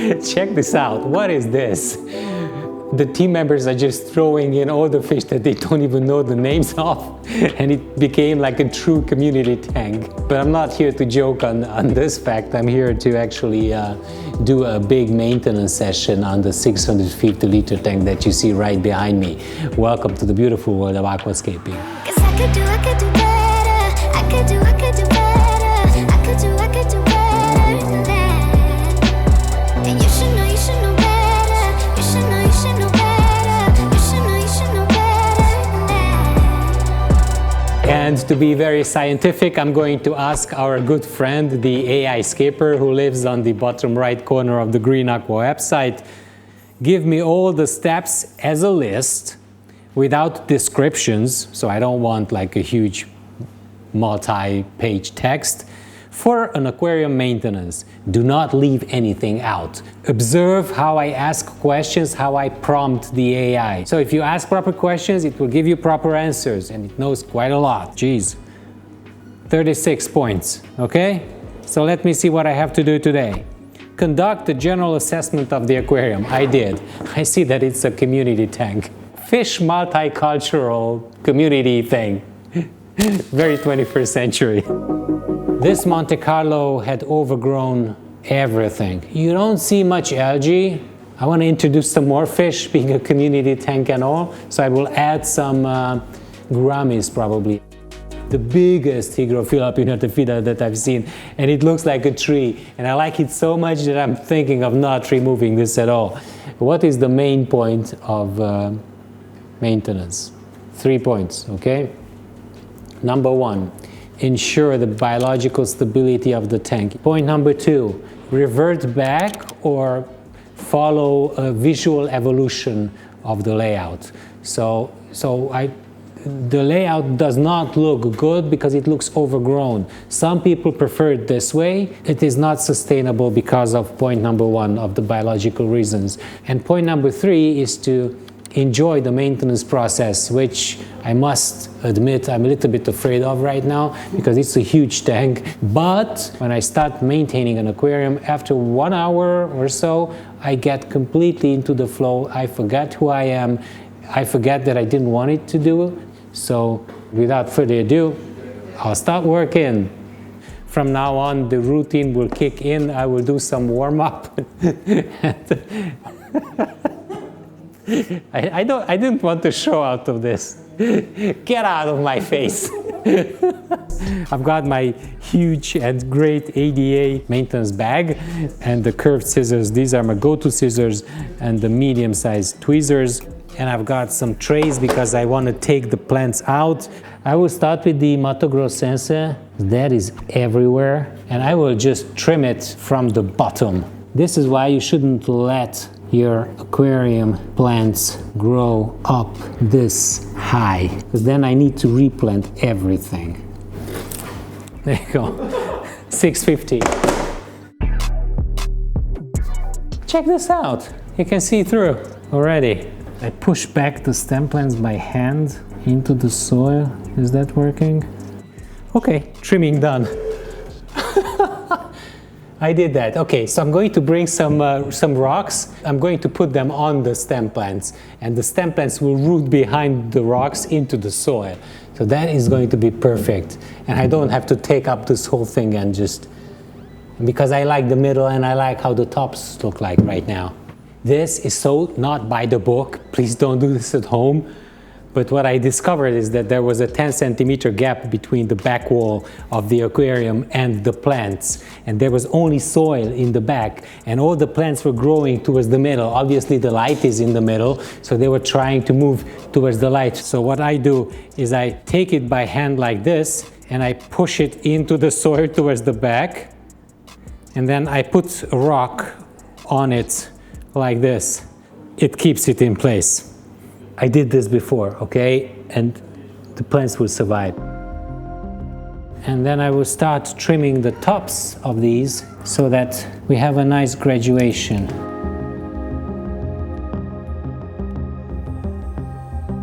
Check this out. What is this? The team members are just throwing in all the fish that they don't even know the names of, and it became like a true community tank. But I'm not here to joke on this fact. I'm here to actually do a big maintenance session on the 650 liter tank that you see right behind me. Welcome to the beautiful world of aquascaping. And to be very scientific, I'm going to ask our good friend, the AI-Scaper, who lives on the bottom right corner of the Green Aqua website, give me all the steps as a list without descriptions, so I don't want like a huge multi-page text, for an aquarium maintenance. Do not leave anything out. Observe how I ask questions, how I prompt the AI. So if you ask proper questions, it will give you proper answers, and it knows quite a lot. Geez, 36 points, okay? So let me see what I have to do today. Conduct a general assessment of the aquarium. I did. I see that it's a community tank. Fish multicultural community thing. Very 21st century. This Monte Carlo had overgrown everything. You don't see much algae. I want to introduce some more fish, being a community tank and all, so I will add some gouramis probably. The biggest Hygrophila Pinnatifida that I've seen, and it looks like a tree, and I like it so much that I'm thinking of not removing this at all. What is the main point of maintenance? 3 points, okay? Number 1. Ensure the biological stability of the tank. Point number 2, revert back or follow a visual evolution of the layout. So the layout does not look good because it looks overgrown. Some people prefer it this way. It is not sustainable because of point number 1 of the biological reasons. And point number 3 is to enjoy the maintenance process, which I must admit I'm a little bit afraid of right now because it's a huge tank. But when I start maintaining an aquarium, after 1 hour or so, I get completely into the flow. I forget who I am. I forget that I didn't want it to do. So without further ado, I'll start working. From now on, the routine will kick in. I will do some warm-up. I didn't want to show out of this. Get out of my face. I've got my huge and great ADA maintenance bag and the curved scissors. These are my go-to scissors, and the medium-sized tweezers. And I've got some trays because I want to take the plants out. I will start with the Mato Grossense. That is everywhere. And I will just trim it from the bottom. This is why you shouldn't let your aquarium plants grow up this high, because then I need to replant everything. There you go. 650. Check this out. You can see through already. I push back the stem plants by hand into the soil. Is that working? Okay, trimming done. I did that. Okay, so I'm going to bring some rocks. I'm going to put them on the stem plants, and the stem plants will root behind the rocks into the soil. So that is going to be perfect. And I don't have to take up this whole thing and just, because I like the middle and I like how the tops look like right now. This is so not by the book. Please don't do this at home. But what I discovered is that there was a 10 centimeter gap between the back wall of the aquarium and the plants. And there was only soil in the back, and all the plants were growing towards the middle. Obviously the light is in the middle, so they were trying to move towards the light. So what I do is I take it by hand like this, and I push it into the soil towards the back. And then I put a rock on it like this. It keeps it in place. I did this before, okay? And the plants will survive. And then I will start trimming the tops of these so that we have a nice graduation.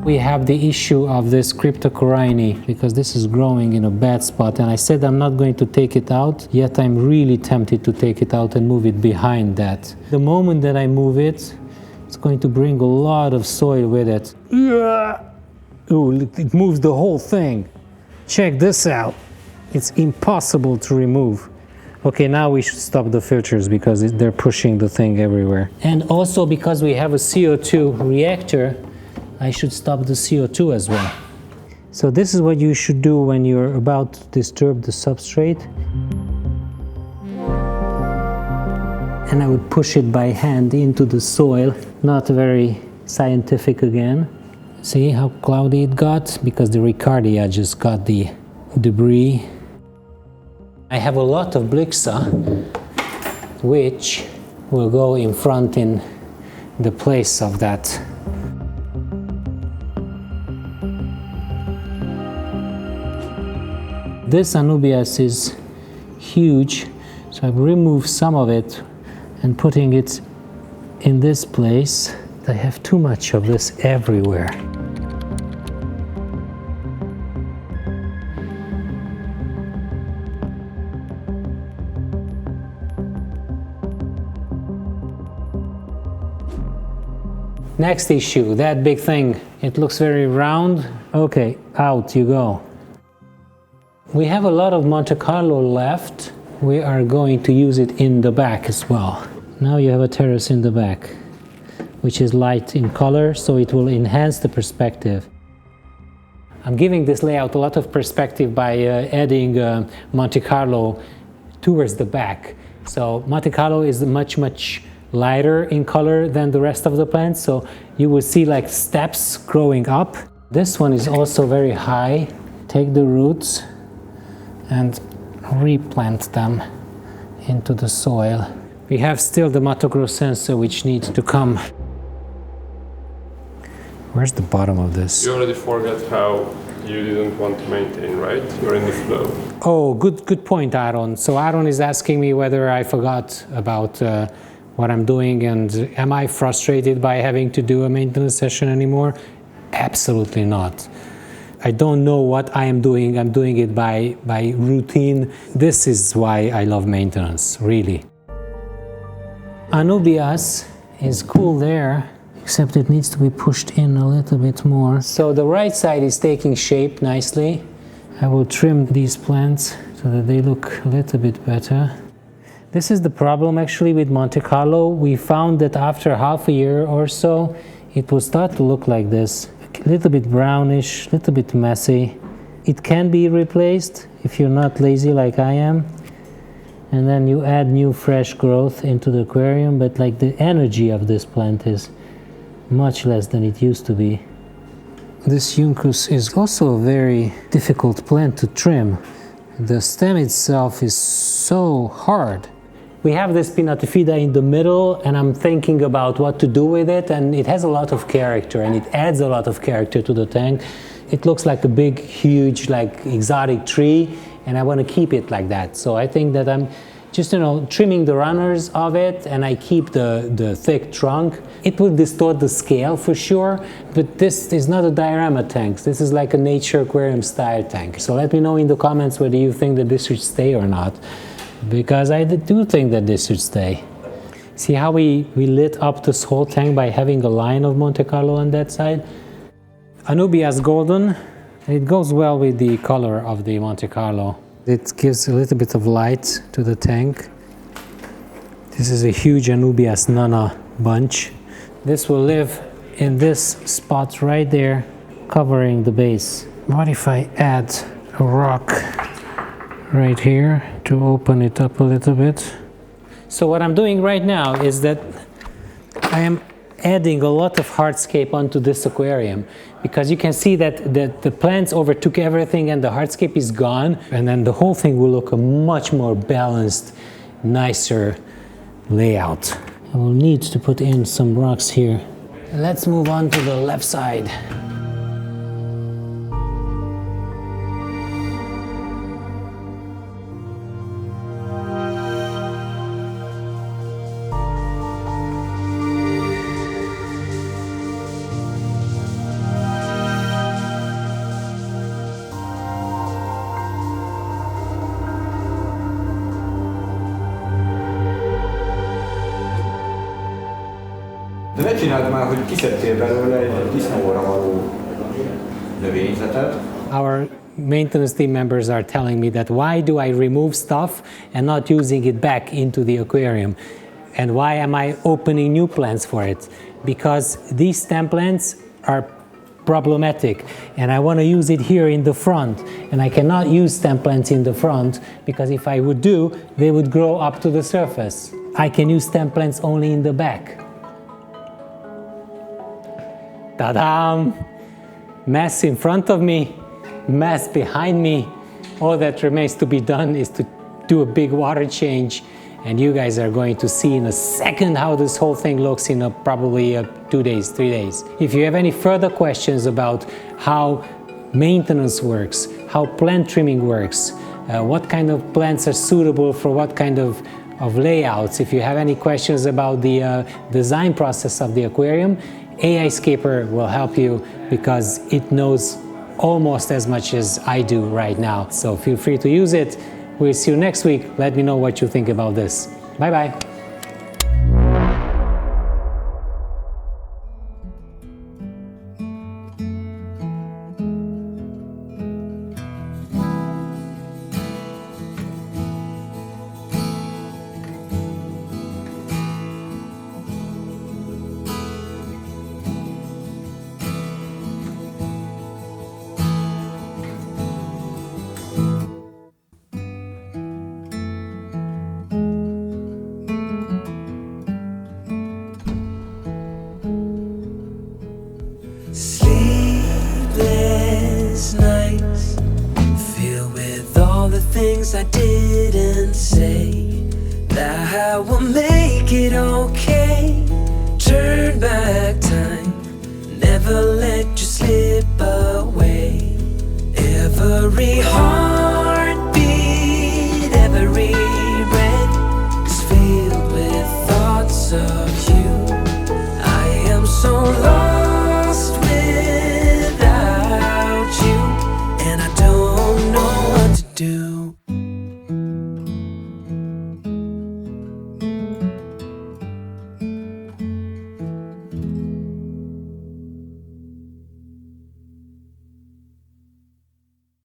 We have the issue of this cryptocorini because this is growing in a bad spot, and I said I'm not going to take it out, yet I'm really tempted to take it out and move it behind that. The moment that I move it, it's going to bring a lot of soil with it. Oh, it moves the whole thing. Check this out. It's impossible to remove. Okay, now we should stop the filters because they're pushing the thing everywhere. And also because we have a CO2 reactor, I should stop the CO2 as well. So this is what you should do when you're about to disturb the substrate. And I would push it by hand into the soil. Not very scientific again. See how cloudy it got? Because the Ricardia just got the debris. I have a lot of Blixa, which will go in front in the place of that. This Anubias is huge, so I've removed some of it and putting it in this place. I have too much of this everywhere. Next issue, that big thing. It looks very round. Okay, out you go. We have a lot of Monte Carlo left. We are going to use it in the back as well. Now you have a terrace in the back, which is light in color, so it will enhance the perspective. I'm giving this layout a lot of perspective by adding Monte Carlo towards the back. So Monte Carlo is much lighter in color than the rest of the plants, so you will see like steps growing up. This one is also very high. Take the roots and replant them into the soil. We have still the Mato Grossense which needs to come. Where's the bottom of this? You already forgot how you didn't want to maintain, right? You're in the flow. Oh, good point, Aaron. So Aaron is asking me whether I forgot about what I'm doing and am I frustrated by having to do a maintenance session anymore? Absolutely not. I don't know what I am doing. I'm doing it by routine. This is why I love maintenance, really. Anubias is cool there, except it needs to be pushed in a little bit more. So the right side is taking shape nicely. I will trim these plants so that they look a little bit better. This is the problem actually with Monte Carlo. We found that after half a year or so, it will start to look like this. A little bit brownish, a little bit messy. It can be replaced if you're not lazy like I am. And then you add new fresh growth into the aquarium, but like the energy of this plant is much less than it used to be. This Juncus is also a very difficult plant to trim. The stem itself is so hard. We have this Pinnatifida in the middle and I'm thinking about what to do with it, and it has a lot of character and it adds a lot of character to the tank. It looks like a big, huge, like exotic tree, and I want to keep it like that. So I think that I'm just, trimming the runners of it, and I keep the thick trunk. It will distort the scale for sure, but this is not a diorama tank. This is like a nature aquarium style tank. So let me know in the comments whether you think that this should stay or not, because I do think that this should stay. See how we lit up this whole tank by having a line of Monte Carlo on that side? Anubias golden, it goes well with the color of the Monte Carlo. It gives a little bit of light to the tank. This is a huge Anubias Nana bunch. This will live in this spot right there, covering the base. What if I add a rock right here to open it up a little bit? So what I'm doing right now is that I am adding a lot of hardscape onto this aquarium, because you can see that the plants overtook everything and the hardscape is gone, and then the whole thing will look a much more balanced, nicer layout. I will need to put in some rocks here. Let's move on to the left side. De ne csináld már, hogy kiszedtél belőle egy disznóra való növényzetet. Our maintenance team members are telling me that why do I remove stuff and not using it back into the aquarium? And why am I opening new plants for it? Because these stem plants are problematic and I want to use it here in the front, and I cannot use stem plants in the front because if I would do, they would grow up to the surface. I can use stem plants only in the back. Ta-da! Mess in front of me, mess behind me. All that remains to be done is to do a big water change, and you guys are going to see in a second how this whole thing looks in probably 2 days, 3 days. If you have any further questions about how maintenance works, how plant trimming works, what kind of plants are suitable for what kind of layouts, if you have any questions about the design process of the aquarium, AI-Scaper will help you because it knows almost as much as I do right now. So feel free to use it. We'll see you next week. Let me know what you think about this. Bye-bye. Sleepless nights, filled with all the things I didn't say, that I will make it okay. Turn back time, never let you slip away. Every